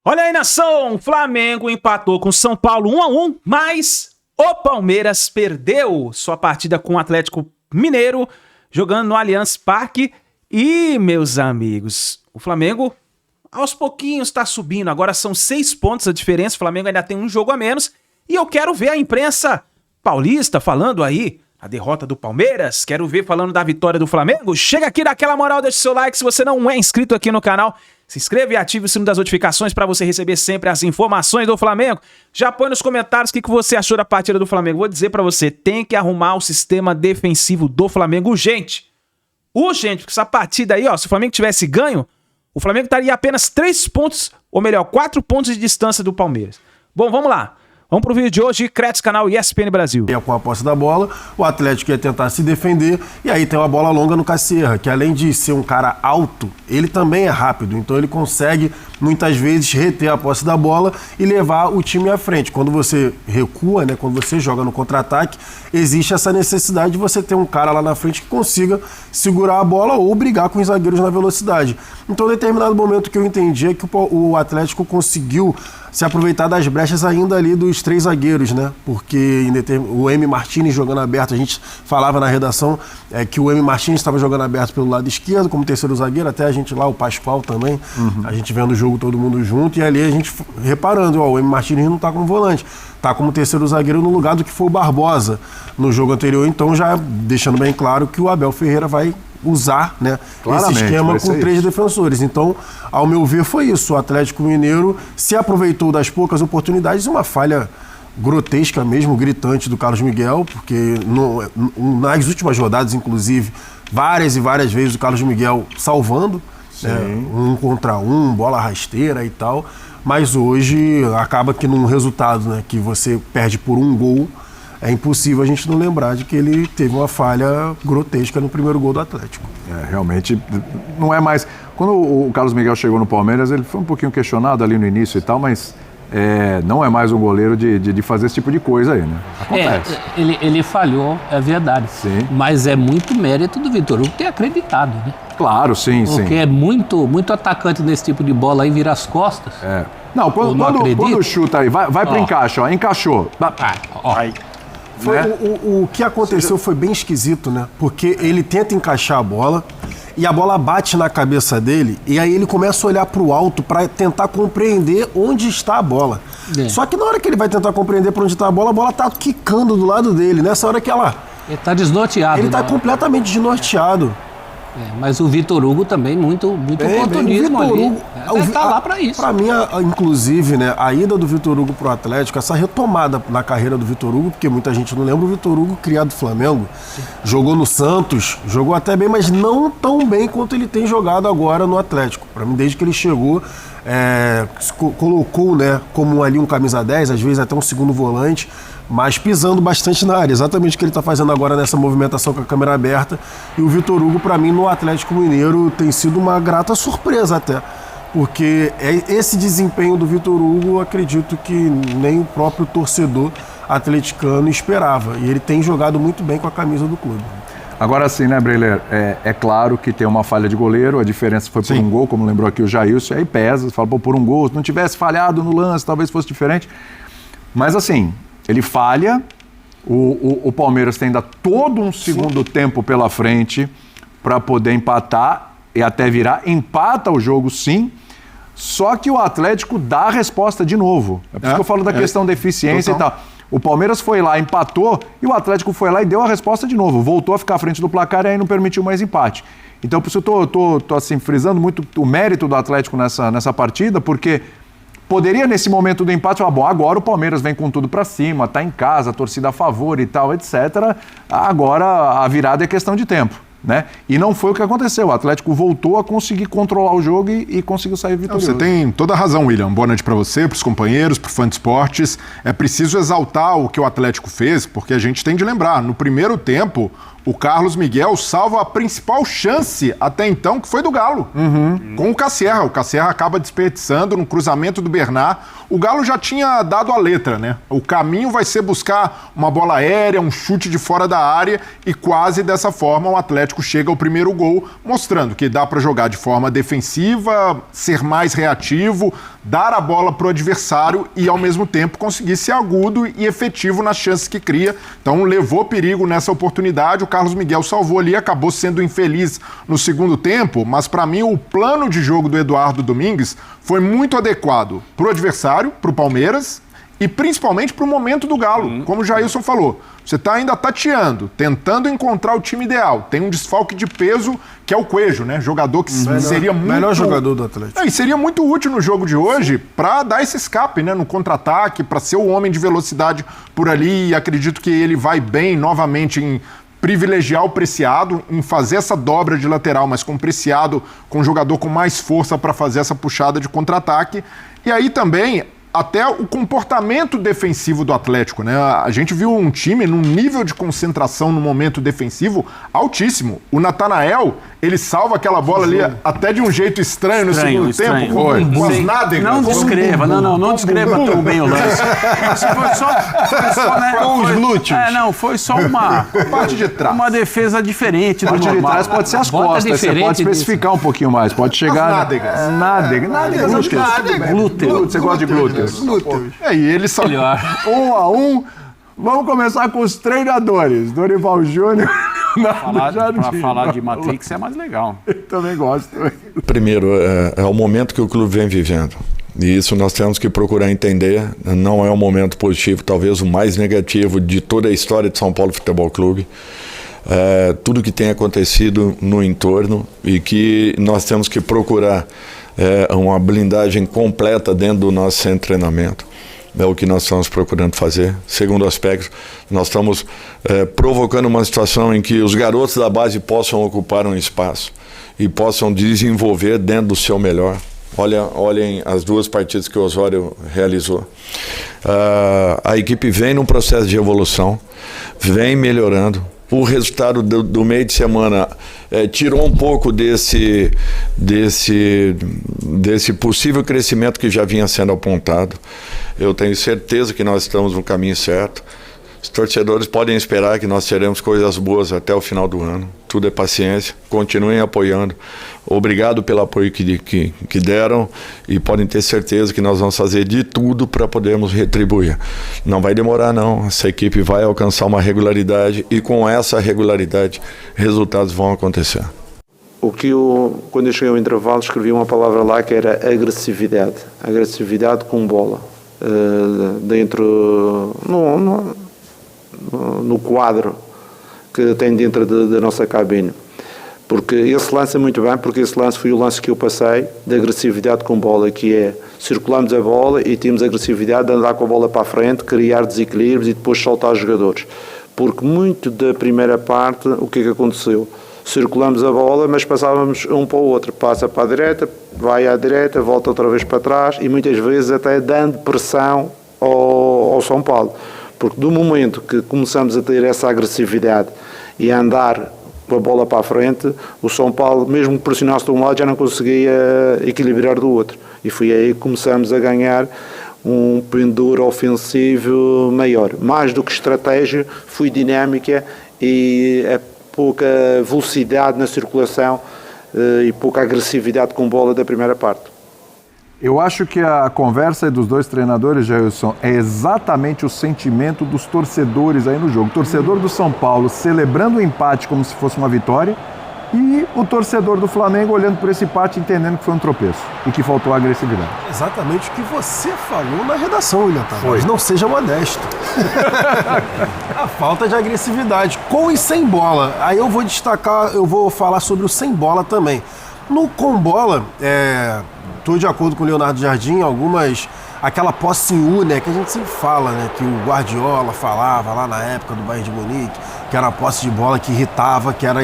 Olha aí, nação! Flamengo empatou com São Paulo 1-1, mas o Palmeiras perdeu sua partida com o Atlético Mineiro, jogando no Allianz Parque. E, meus amigos, o Flamengo aos pouquinhos está subindo. Agora são 6 pontos a diferença, o Flamengo ainda tem um jogo a menos. E eu quero ver a imprensa paulista falando aí a derrota do Palmeiras, quero ver falando da vitória do Flamengo. Chega aqui, dá aquela moral, deixa o seu like. Se você não é inscrito aqui no canal, se inscreva e ative o sino das notificações para você receber sempre as informações do Flamengo. Já põe nos comentários o que você achou da partida do Flamengo. Vou dizer para você, tem que arrumar o sistema defensivo do Flamengo urgente. Urgente, porque essa partida aí, ó, se o Flamengo tivesse ganho, o Flamengo estaria apenas 3 pontos, ou melhor, 4 pontos de distância do Palmeiras. Bom, vamos lá. Vamos pro vídeo de hoje, Cretz, canal ESPN Brasil. Com a posse da bola, o Atlético ia tentar se defender, e aí tem uma bola longa no Cacierra, que além de ser um cara alto, ele também é rápido, então ele consegue, muitas vezes, reter a posse da bola e levar o time à frente. Quando você recua, né, quando você joga no contra-ataque, existe essa necessidade de você ter um cara lá na frente que consiga segurar a bola ou brigar com os zagueiros na velocidade. Então, em determinado momento que eu entendi é que o Atlético conseguiu se aproveitar das brechas ainda ali dos 3 zagueiros, né? Porque o M. Martínez jogando aberto, a gente falava na redação que o M. Martínez estava jogando aberto pelo lado esquerdo, como terceiro zagueiro, até a gente lá, o Pascoal também, a gente vendo o jogo todo mundo junto, e ali a gente reparando, ó, o M. Martínez não está como volante, está como terceiro zagueiro no lugar do que foi o Barbosa no jogo anterior, então já deixando bem claro que o Abel Ferreira vai usar, né, esse esquema com 3 defensores. Então, ao meu ver, foi isso. O Atlético Mineiro se aproveitou das poucas oportunidades, uma falha grotesca mesmo, gritante do Carlos Miguel, porque nas últimas rodadas, inclusive, várias e várias vezes o Carlos Miguel salvando, né, 1 contra 1, bola rasteira e tal, mas hoje acaba que num resultado, né, que você perde por 1 gol, é impossível a gente não lembrar de que ele teve uma falha grotesca no primeiro gol do Atlético. Realmente não é mais... Quando o Carlos Miguel chegou no Palmeiras, ele foi um pouquinho questionado ali no início e tal, mas não é mais um goleiro de fazer esse tipo de coisa aí, né? Acontece. Ele falhou, é verdade. Sim. Mas é muito mérito do Vitor Hugo ter acreditado, né? Claro, sim. Porque é muito atacante nesse tipo de bola aí, vira as costas. Não, quando chuta aí, vai pro encaixe, ó, encaixou. Aí. O que aconteceu foi bem esquisito, né? Porque ele tenta encaixar a bola e a bola bate na cabeça dele e aí ele começa a olhar para o alto para tentar compreender onde está a bola. Só que na hora que ele vai tentar compreender para onde está a bola tá quicando do lado dele. Nessa hora que ele está desnorteado. Ele está completamente desnorteado. Mas o Vitor Hugo também, muito oportunismo ali. Ele tá lá para isso. Para mim, inclusive, né, a ida do Vitor Hugo pro Atlético, essa retomada na carreira do Vitor Hugo, porque muita gente não lembra, o Vitor Hugo, criado do Flamengo, jogou no Santos, jogou até bem, mas não tão bem quanto ele tem jogado agora no Atlético. Para mim, desde que ele chegou, colocou, né, como ali um camisa 10, às vezes até um segundo volante, mas pisando bastante na área, exatamente o que ele está fazendo agora nessa movimentação com a câmera aberta. E o Vitor Hugo, para mim, no Atlético Mineiro, tem sido uma grata surpresa até, porque esse desempenho do Vitor Hugo, acredito que nem o próprio torcedor atleticano esperava, e ele tem jogado muito bem com a camisa do clube. Agora sim, né, Breiler? É claro que tem uma falha de goleiro, a diferença foi por um gol, como lembrou aqui o Jailson, aí pesa, fala, por um gol, se não tivesse falhado no lance, talvez fosse diferente. Mas assim, ele falha, o Palmeiras tem ainda todo um segundo tempo pela frente para poder empatar e até virar, empata o jogo sim, só que o Atlético dá a resposta de novo. É por isso que eu falo da questão da eficiência e tal. O Palmeiras foi lá, empatou, e o Atlético foi lá e deu a resposta de novo. Voltou a ficar à frente do placar e aí não permitiu mais empate. Então, por isso eu tô assim, frisando muito o mérito do Atlético nessa partida, porque poderia, nesse momento do empate, falar, bom, agora o Palmeiras vem com tudo pra cima, tá em casa, a torcida a favor e tal, etc. Agora a virada é questão de tempo, né? E não foi o que aconteceu. O Atlético voltou a conseguir controlar o jogo e conseguiu sair vitorioso. Você tem toda a razão, William. Boa noite para você, para os companheiros, para o Fã de Esportes. É preciso exaltar o que o Atlético fez, porque a gente tem de lembrar, no primeiro tempo, o Carlos Miguel salva a principal chance até então, que foi do Galo, com o Cassierra. O Cassierra acaba desperdiçando no cruzamento do Bernard. O Galo já tinha dado a letra, né? O caminho vai ser buscar uma bola aérea, um chute de fora da área e quase dessa forma o Atlético chega ao primeiro gol, mostrando que dá para jogar de forma defensiva, ser mais reativo, dar a bola para o adversário e ao mesmo tempo conseguir ser agudo e efetivo nas chances que cria. Então levou perigo nessa oportunidade, o Carlos Miguel salvou ali, acabou sendo infeliz no segundo tempo, mas para mim o plano de jogo do Eduardo Domingues foi muito adequado para o adversário, para o Palmeiras e principalmente para o momento do Galo, como o Jailson falou. Você está ainda tateando, tentando encontrar o time ideal. Tem um desfalque de peso que é o Coelho, né? Jogador que seria muito... Melhor jogador do Atlético. E seria muito útil no jogo de hoje para dar esse escape, né? No contra-ataque, para ser o homem de velocidade por ali. E acredito que ele vai bem novamente em privilegiar o Preciado, em fazer essa dobra de lateral, mas com o Preciado, com um jogador com mais força para fazer essa puxada de contra-ataque. E aí também até o comportamento defensivo do Atlético, né? A gente viu um time num nível de concentração no momento defensivo altíssimo. O Natanael, ele salva aquela bola ali até de um jeito estranho no segundo tempo. Não descreva, não descreva tão bem o lance. Foi só né? Com os glúteos. Foi só uma parte de trás. Uma defesa diferente do parte de normal. trás pode ser as costas, você pode especificar um pouquinho mais, pode chegar... Nádegas. Glúteo. Você gosta de glúteos? E ele só... 1-1. Vamos começar com os treinadores. Dorival Júnior. Pra falar de Matrix é mais legal. Eu também gosto. Primeiro, é o momento que o clube vem vivendo. E isso nós temos que procurar entender. Não é um momento positivo, talvez o mais negativo de toda a história de São Paulo Futebol Clube. Tudo que tem acontecido no entorno e que nós temos que procurar uma blindagem completa dentro do nosso centro de treinamento. É o que nós estamos procurando fazer. Segundo aspecto, nós estamos provocando uma situação em que os garotos da base possam ocupar um espaço e possam desenvolver dentro do seu melhor. Olhem as duas partidas que o Osório realizou. A equipe vem num processo de evolução, vem melhorando. O resultado do meio de semana tirou um pouco desse possível crescimento que já vinha sendo apontado. Eu tenho certeza que nós estamos no caminho certo. Os torcedores podem esperar que nós teremos coisas boas até o final do ano. Tudo é paciência. Continuem apoiando. Obrigado pelo apoio que deram e podem ter certeza que nós vamos fazer de tudo para podermos retribuir. Não vai demorar, não. Essa equipe vai alcançar uma regularidade e com essa regularidade resultados vão acontecer. Quando eu cheguei ao intervalo, escrevi uma palavra lá que era agressividade. Agressividade com bola. Dentro... no quadro que tem dentro da nossa cabine. Porque esse lance é muito bem, porque esse lance foi o lance que eu passei de agressividade com bola, que é circulamos a bola e temos agressividade de andar com a bola para a frente, criar desequilíbrios e depois soltar os jogadores. Porque muito da primeira parte, o que é que aconteceu? Circulamos a bola, mas passávamos um para o outro. Passa para a direita, vai à direita, volta outra vez para trás e muitas vezes até dando pressão ao São Paulo. Porque do momento que começamos a ter essa agressividade e a andar com a bola para a frente, o São Paulo, mesmo que pressionasse de um lado, já não conseguia equilibrar do outro. E foi aí que começamos a ganhar um pendor ofensivo maior. Mais do que estratégia, foi dinâmica e a pouca velocidade na circulação e pouca agressividade com bola da primeira parte. Eu acho que a conversa dos dois treinadores, Jailson, é exatamente o sentimento dos torcedores aí no jogo. O torcedor do São Paulo celebrando o empate como se fosse uma vitória e o torcedor do Flamengo olhando por esse empate entendendo que foi um tropeço e que faltou agressividade. Exatamente o que você falou na redação, William Tavares. Não seja modesto. A falta de agressividade, com e sem bola. Aí eu vou destacar, eu vou falar sobre o sem bola também. No com bola, estou de acordo com o Leonardo Jardim, aquela posse em U, né, que a gente sempre fala, né, que o Guardiola falava lá na época do Bayern de Munique, que era a posse de bola que irritava, que era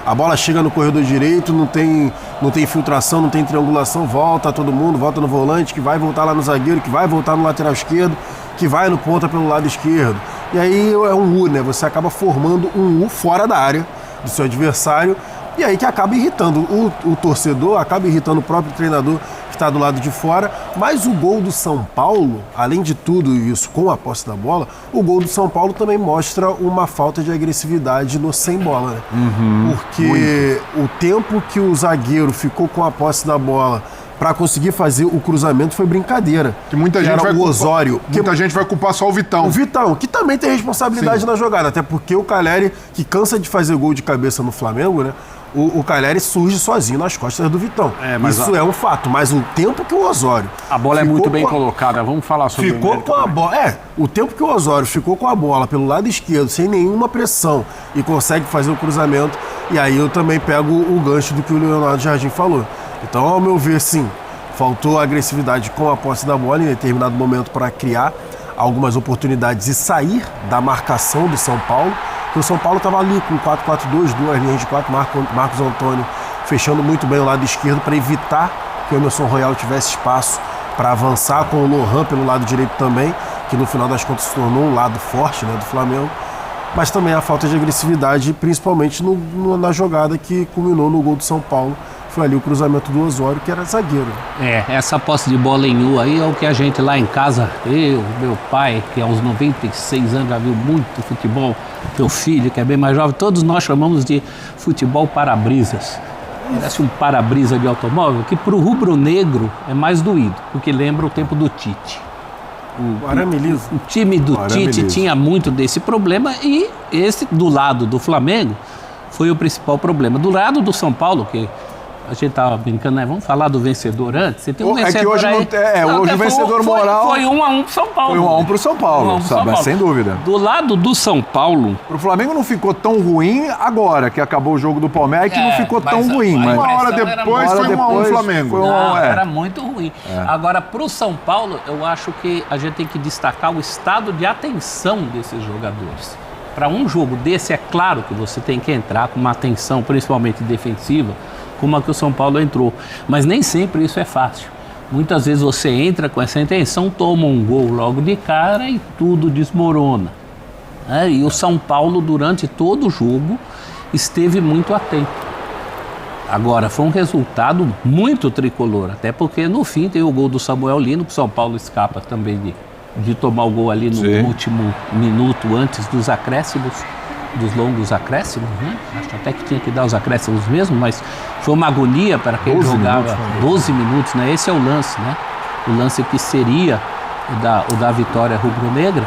a bola chega no corredor direito, não tem infiltração, não tem triangulação, volta todo mundo, volta no volante, que vai voltar lá no zagueiro, que vai voltar no lateral esquerdo, que vai no ponta pelo lado esquerdo. e aí é um U, né? Você acaba formando um U fora da área do seu adversário, e aí que acaba irritando o torcedor, acaba irritando o próprio treinador que está do lado de fora. Mas o gol do São Paulo, além de tudo isso, com a posse da bola, o gol do São Paulo também mostra uma falta de agressividade no sem bola, né? Porque o tempo que o zagueiro ficou com a posse da bola para conseguir fazer o cruzamento foi brincadeira. Que muita gente vai o Osório. Muita gente vai culpar só o Vitão. O Vitão, que também tem responsabilidade na jogada, até porque o Calleri, que cansa de fazer gol de cabeça no Flamengo, né? O Calleri surge sozinho nas costas do Vitão. Isso é um fato, mas o tempo que o Osório... A bola é muito bem colocada, vamos falar sobre isso. Ficou com a bola... o tempo que o Osório ficou com a bola pelo lado esquerdo, sem nenhuma pressão, e consegue fazer o cruzamento, e aí eu também pego o gancho do que o Leonardo Jardim falou. Então, ao meu ver, sim, faltou agressividade com a posse da bola em determinado momento para criar algumas oportunidades e sair da marcação do São Paulo. Porque o São Paulo estava ali com 4-4-2, duas linhas de 4, Marcos Antônio fechando muito bem o lado esquerdo para evitar que o Emerson Royal tivesse espaço para avançar, com o Lohan pelo lado direito também, que no final das contas se tornou um lado forte, né, do Flamengo. Mas também a falta de agressividade, principalmente na jogada que culminou no gol do São Paulo. Foi ali o cruzamento do Osório, que era zagueiro. Essa posse de bola em U aí é o que a gente lá em casa, meu pai, que aos 96 anos já viu muito futebol, meu filho, que é bem mais jovem, todos nós chamamos de futebol para-brisas. Parece um para-brisa de automóvel, que para o rubro-negro é mais doído, porque lembra o tempo do Tite. O time do Tite tinha muito desse problema, e esse, do lado do Flamengo, foi o principal problema. Do lado do São Paulo, que a gente tava brincando, né? Vamos falar do vencedor antes? Você tem um vencedor que hoje aí. Hoje o vencedor moral... Foi 1-1 pro São Paulo. Foi 1-1 pro São Paulo, sabe? Sem dúvida. Do lado do São Paulo... Pro Flamengo não ficou tão ruim agora, que acabou o jogo do Palmeiras, que não ficou tão ruim. Mas uma hora depois foi 1-1 Flamengo. Era muito ruim. Agora, pro São Paulo, eu acho que a gente tem que destacar o estado de atenção desses jogadores. Para um jogo desse, é claro que você tem que entrar com uma atenção, principalmente defensiva, como a que o São Paulo entrou. Mas nem sempre isso é fácil. Muitas vezes você entra com essa intenção, toma um gol logo de cara e tudo desmorona. E o São Paulo, durante todo o jogo, esteve muito atento. Agora, foi um resultado muito tricolor, até porque no fim tem o gol do Samuel Lino, que o São Paulo escapa também de tomar o gol ali no último minuto, antes dos acréscimos, dos longos acréscimos, né? Acho até que tinha que dar os acréscimos mesmo, mas foi uma agonia para quem jogava 12 minutos, né? Esse é o lance, né? O lance que seria o da vitória rubro-negra,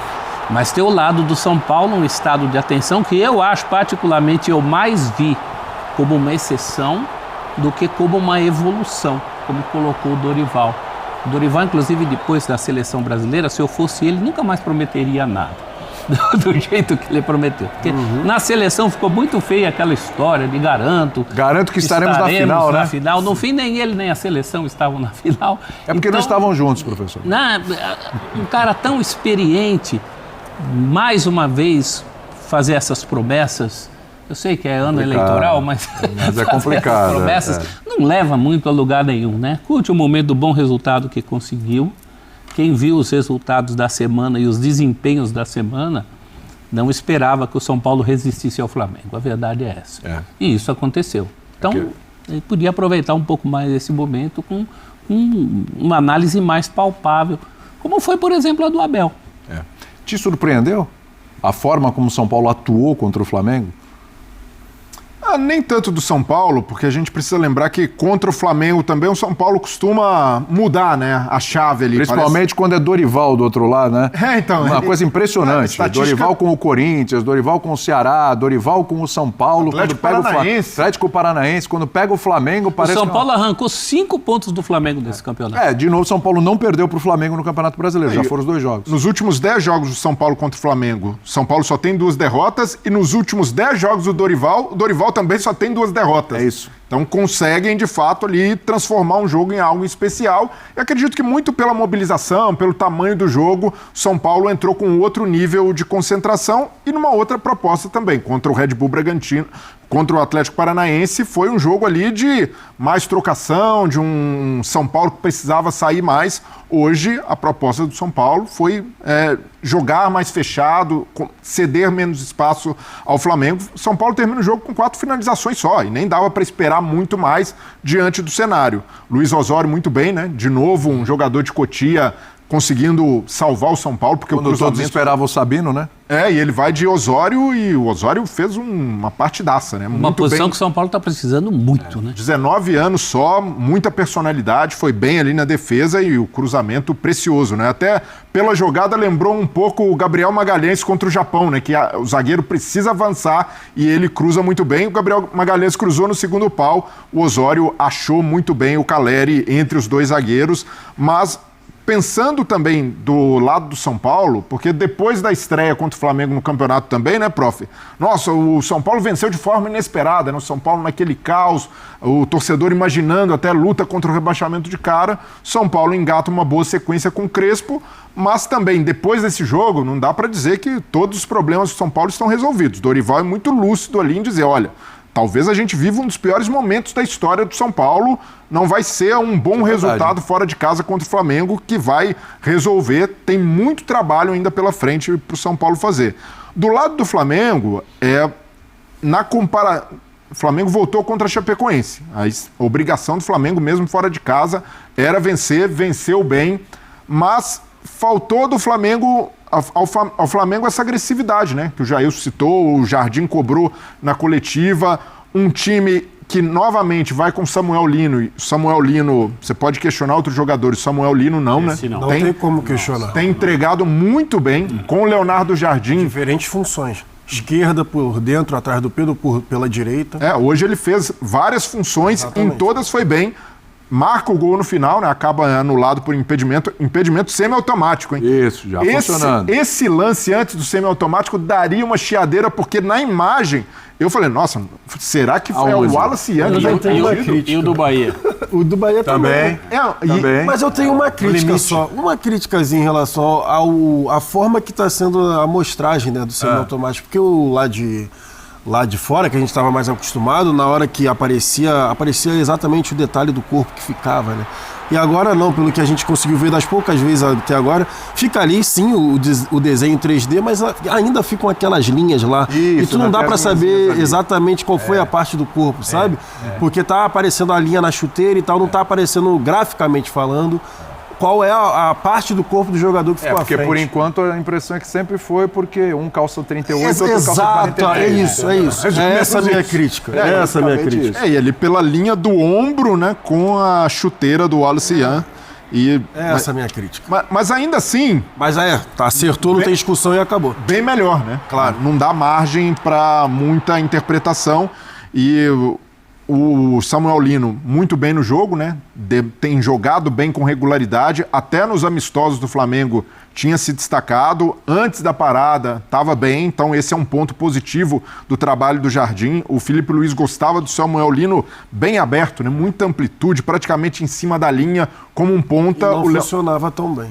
mas tem o lado do São Paulo, um estado de atenção que eu acho, particularmente, eu mais vi como uma exceção do que como uma evolução, como colocou o Dorival. O Dorival, inclusive, depois da seleção brasileira, se eu fosse ele, nunca mais prometeria nada. Do jeito que ele prometeu. Porque na seleção ficou muito feia aquela história de garanto que estaremos na final, né? Final. No fim, nem ele nem a seleção estavam na final. É porque não estavam juntos, professor. Um cara tão experiente, mais uma vez, fazer essas promessas. Eu sei que é ano eleitoral, mas é complicado. Promessas não leva muito a lugar nenhum, né? Curte o momento do bom resultado que conseguiu. Quem viu os resultados da semana e os desempenhos da semana não esperava que o São Paulo resistisse ao Flamengo. A verdade é essa. E isso aconteceu. Então, ele podia aproveitar um pouco mais esse momento com uma análise mais palpável, como foi, por exemplo, a do Abel. Te surpreendeu a forma como o São Paulo atuou contra o Flamengo? Nem tanto do São Paulo, porque a gente precisa lembrar que contra o Flamengo também o São Paulo costuma mudar, né, a chave ali. Principalmente quando é Dorival do outro lado, né? Então. Uma coisa impressionante. Dorival com o Corinthians, Dorival com o Ceará, Dorival com o São Paulo. Atlético Paranaense. Quando pega o Flamengo, parece que... O São Paulo arrancou 5 pontos do Flamengo nesse campeonato. De novo, o São Paulo não perdeu para o Flamengo no Campeonato Brasileiro. Já foram os 2 jogos. Nos últimos 10 jogos do São Paulo contra o Flamengo, São Paulo só tem 2 derrotas, e nos últimos 10 jogos do Dorival, o Dorival também só tem 2 derrotas. É isso. Então conseguem, de fato, ali transformar um jogo em algo especial. E acredito que muito pela mobilização, pelo tamanho do jogo, São Paulo entrou com outro nível de concentração e numa outra proposta também. Contra o Red Bull Bragantino, contra o Atlético Paranaense, foi um jogo ali de mais trocação, de um São Paulo que precisava sair mais. Hoje, a proposta do São Paulo foi jogar mais fechado, ceder menos espaço ao Flamengo. São Paulo termina o jogo com 4 finalizações só, e nem dava para esperar muito mais diante do cenário. Luiz Osório muito bem, né? De novo, um jogador de Cotia conseguindo salvar o São Paulo, porque Quando o cruzamento... todos esperavam o Sabino, né? E ele vai de Osório e o Osório fez uma partidaça, né? Uma posição que o São Paulo está precisando muito, né? 19 anos só, muita personalidade, foi bem ali na defesa e o cruzamento precioso, né? Até pela jogada lembrou um pouco o Gabriel Magalhães contra o Japão, né? Que o zagueiro precisa avançar e ele cruza muito bem. O Gabriel Magalhães cruzou no segundo pau, o Osório achou muito bem o Calleri entre os dois zagueiros, mas... Pensando também do lado do São Paulo, porque depois da estreia contra o Flamengo no campeonato também, né, prof? Nossa, o São Paulo venceu de forma inesperada, né? O São Paulo naquele caos, o torcedor imaginando até luta contra o rebaixamento de cara. São Paulo engata uma boa sequência com o Crespo, mas também depois desse jogo não dá para dizer que todos os problemas do São Paulo estão resolvidos. Dorival é muito lúcido ali em dizer, olha, talvez a gente viva um dos piores momentos da história do São Paulo. Não vai ser um bom resultado fora de casa contra o Flamengo que vai resolver. Tem muito trabalho ainda pela frente para o São Paulo fazer. Do lado do Flamengo, o Flamengo voltou contra a Chapecoense. A obrigação do Flamengo, mesmo fora de casa, era vencer, venceu bem, mas faltou do Flamengo... Ao Flamengo essa agressividade, né? Que o Jailson citou, o Jardim cobrou na coletiva, um time que novamente vai com Samuel Lino. E Samuel Lino, você pode questionar outros jogadores, Samuel Lino não, né? Não tem como questionar. Tem entregado muito bem com o Leonardo Jardim. Diferentes funções. Esquerda por dentro, atrás do Pedro, pela direita. Hoje ele fez várias funções, em todas foi bem. Marca o gol no final, né? Acaba anulado por impedimento semiautomático, hein? Isso, já funcionando. Esse lance antes do semiautomático daria uma chiadeira, porque na imagem eu falei, nossa, será que foi o Wallace Young? E o do Bahia? O do Bahia também. Também. Mas eu tenho uma crítica só, uma criticazinha em relação à forma que está sendo a amostragem, né, do semiautomático, porque o lá de fora, que a gente estava mais acostumado, na hora que aparecia exatamente o detalhe do corpo que ficava, né? E agora não, pelo que a gente conseguiu ver das poucas vezes até agora, fica ali sim o desenho 3D, mas ainda ficam aquelas linhas lá. Isso, e tu não dá para saber exatamente qual foi a parte do corpo, sabe? Porque tá aparecendo a linha na chuteira e tal, não tá aparecendo graficamente falando qual é a parte do corpo do jogador que ficou à frente. Porque por enquanto a impressão é que sempre foi porque um calça 38 e outro calça Exato, 43. é isso. Essa é a minha crítica. E ali pela linha do ombro, né, com a chuteira do Wallace Young. Essa é a minha crítica. Mas ainda assim... Mas acertou, não tem discussão e acabou. Bem melhor, né? Claro, não dá margem para muita interpretação. E o Samuel Lino muito bem no jogo, né? Tem jogado bem com regularidade, até nos amistosos do Flamengo tinha se destacado, antes da parada estava bem, então esse é um ponto positivo do trabalho do Jardim. O Felipe Luiz gostava do Samuel Lino bem aberto, né? Muita amplitude, praticamente em cima da linha, como um ponta. E não funcionava tão bem.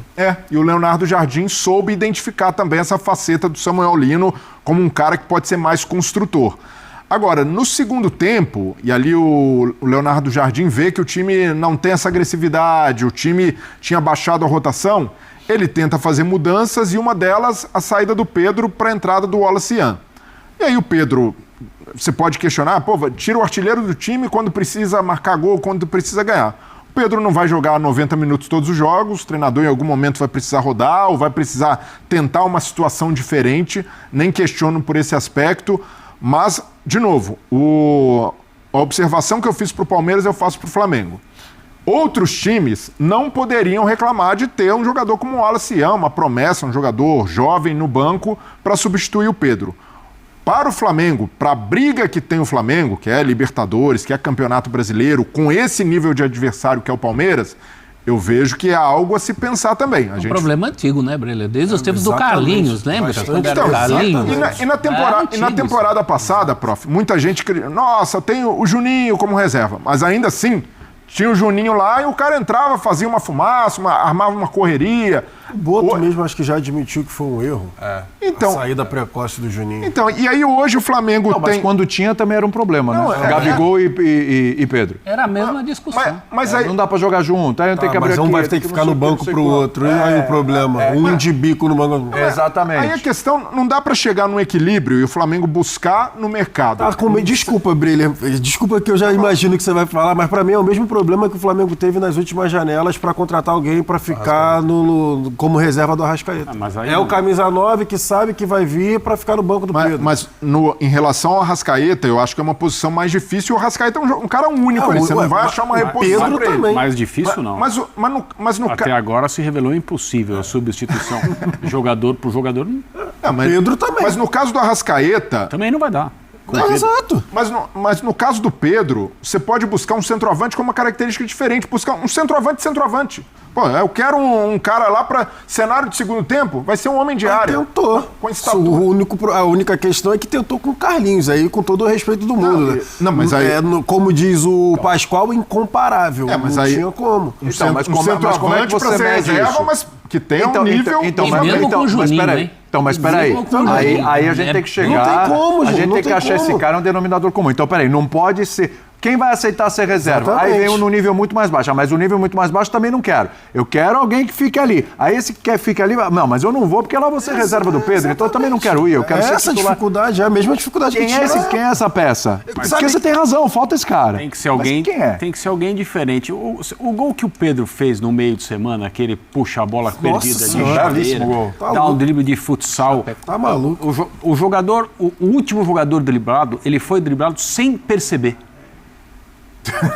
E o Leonardo Jardim soube identificar também essa faceta do Samuel Lino como um cara que pode ser mais construtor. Agora, no segundo tempo, e ali o Leonardo Jardim vê que o time não tem essa agressividade, o time tinha baixado a rotação, ele tenta fazer mudanças e uma delas a saída do Pedro para a entrada do Wallace Young. E aí o Pedro, você pode questionar, tira o artilheiro do time quando precisa marcar gol, quando precisa ganhar. O Pedro não vai jogar 90 minutos todos os jogos, o treinador em algum momento vai precisar rodar ou vai precisar tentar uma situação diferente, nem questiono por esse aspecto. Mas, de novo, a observação que eu fiz para o Palmeiras eu faço para o Flamengo. Outros times não poderiam reclamar de ter um jogador como o Wallace Young, uma promessa, um jogador jovem no banco para substituir o Pedro. Para o Flamengo, para a briga que tem o Flamengo, que é Libertadores, que é Campeonato Brasileiro, com esse nível de adversário que é o Palmeiras, eu vejo que é algo a se pensar também. Um problema antigo, né, Breler? Desde os tempos do Carlinhos, lembra? Quando era o Carlinhos. E na temporada passada, prof, muita gente queria, nossa, tem o Juninho como reserva, mas ainda assim, tinha o Juninho lá e o cara entrava, fazia uma fumaça, armava uma correria. O Boto mesmo acho que já admitiu que foi um erro. Então, a saída precoce do Juninho. Então, e aí hoje o Flamengo tem... Mas quando tinha também era um problema, né? Gabigol e Pedro. Era a mesma discussão. Mas aí... Não dá pra jogar junto, aí tem que abrir mas um aqui, vai ter que ficar no banco pro outro. E aí o problema? De bico no banco. Exatamente. Aí a questão, não dá pra chegar num equilíbrio e o Flamengo buscar no mercado. Desculpa, Breler. Desculpa que eu já imagino que você vai falar, mas pra mim é o mesmo problema que o Flamengo teve nas últimas janelas pra contratar alguém pra ficar como reserva do Arrascaeta. O camisa 9 que sabe que vai vir pra ficar no banco do Pedro. Mas em relação ao Arrascaeta, eu acho que é uma posição mais difícil. O Arrascaeta é um cara único ali. Você não vai achar uma reposição Pedro pra ele. também. Mais difícil não. Mas no Até agora se revelou impossível a substituição jogador por jogador. Pedro também. Mas no caso do Arrascaeta... Também não vai dar. Exato. Mas no caso do Pedro, você pode buscar um centroavante com uma característica diferente. Buscar um centroavante. Pô, eu quero um cara lá para cenário de segundo tempo, vai ser um homem de área. Tentou. Com estatura. A única questão é que tentou com o Carlinhos, aí com todo o respeito do mundo. Né? Não, mas aí... como diz o Pascoal, incomparável. Mas não aí... tinha como. Um centroavante para ser reserva, mas que tenha um nível... Mas peraí. Aí a gente tem que chegar. Não tem como, gente. A gente tem que achar esse cara um denominador comum. Então, peraí, não pode ser. Quem vai aceitar ser reserva? Exatamente. Aí vem um no nível muito mais baixo. Mas o nível muito mais baixo também não quero. Eu quero alguém que fique ali. Aí esse que quer ficar ali, não, mas eu não vou porque lá você é reserva do Pedro, então eu também não quero ir. Eu quero ser essa dificuldade é a mesma dificuldade quem é essa peça? Porque você tem razão, falta esse cara. Tem que ser alguém, tem que ser alguém diferente. O gol que o Pedro fez no meio de semana, aquele puxa a bola perdida de chaveira, dá um drible de futsal. Tá maluco. O jogador, o último jogador driblado, ele foi driblado sem perceber.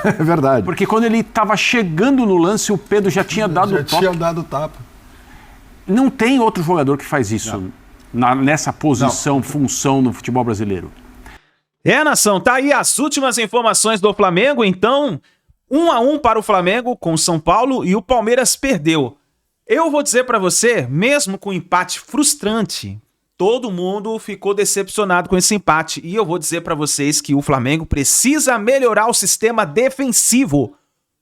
É verdade. Porque quando ele estava chegando no lance, o Pedro já tinha dado o toque. Tinha dado tapa. Não tem outro jogador que faz isso nessa posição, função no futebol brasileiro. Nação, tá aí as últimas informações do Flamengo. Então, 1-1 para o Flamengo com o São Paulo e o Palmeiras perdeu. Eu vou dizer para você, mesmo com um empate frustrante, todo mundo ficou decepcionado com esse empate. E eu vou dizer para vocês que o Flamengo precisa melhorar o sistema defensivo.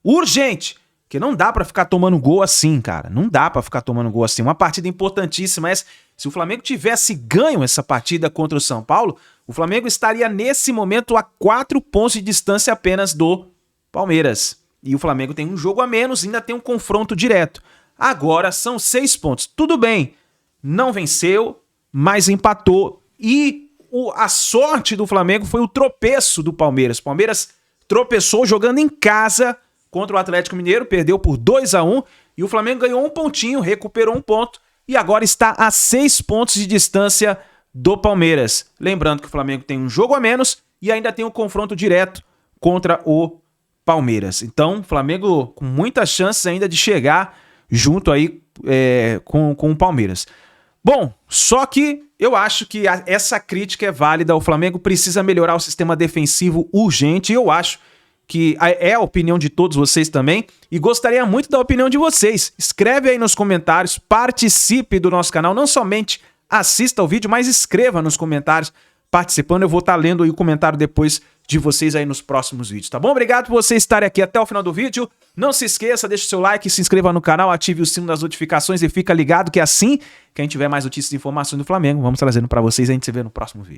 Urgente. Porque não dá para ficar tomando gol assim, cara. Não dá para ficar tomando gol assim. Uma partida importantíssima. Se o Flamengo tivesse ganho essa partida contra o São Paulo, o Flamengo estaria nesse momento a 4 pontos de distância apenas do Palmeiras. E o Flamengo tem um jogo a menos, ainda tem um confronto direto. Agora são 6 pontos. Tudo bem. Não venceu, mas empatou. E a sorte do Flamengo foi o tropeço do Palmeiras. O Palmeiras tropeçou jogando em casa contra o Atlético Mineiro, perdeu por 2-1 e o Flamengo ganhou um pontinho, recuperou um ponto e agora está a 6 pontos de distância do Palmeiras. Lembrando que o Flamengo tem um jogo a menos e ainda tem um confronto direto contra o Palmeiras. Então, o Flamengo com muitas chances ainda de chegar junto aí com o Palmeiras. Bom, só que eu acho que essa crítica é válida. O Flamengo precisa melhorar o sistema defensivo urgente. Eu acho que é a opinião de todos vocês também. E gostaria muito da opinião de vocês. Escreve aí nos comentários, participe do nosso canal. Não somente assista ao vídeo, mas escreva nos comentários participando. Eu vou estar lendo aí o comentário depois de vocês aí nos próximos vídeos, tá bom? Obrigado por vocês estarem aqui até o final do vídeo. Não se esqueça, deixa o seu like, se inscreva no canal, ative o sino das notificações e fica ligado que assim que a gente tiver mais notícias e informações do Flamengo, vamos trazendo pra vocês e a gente se vê no próximo vídeo.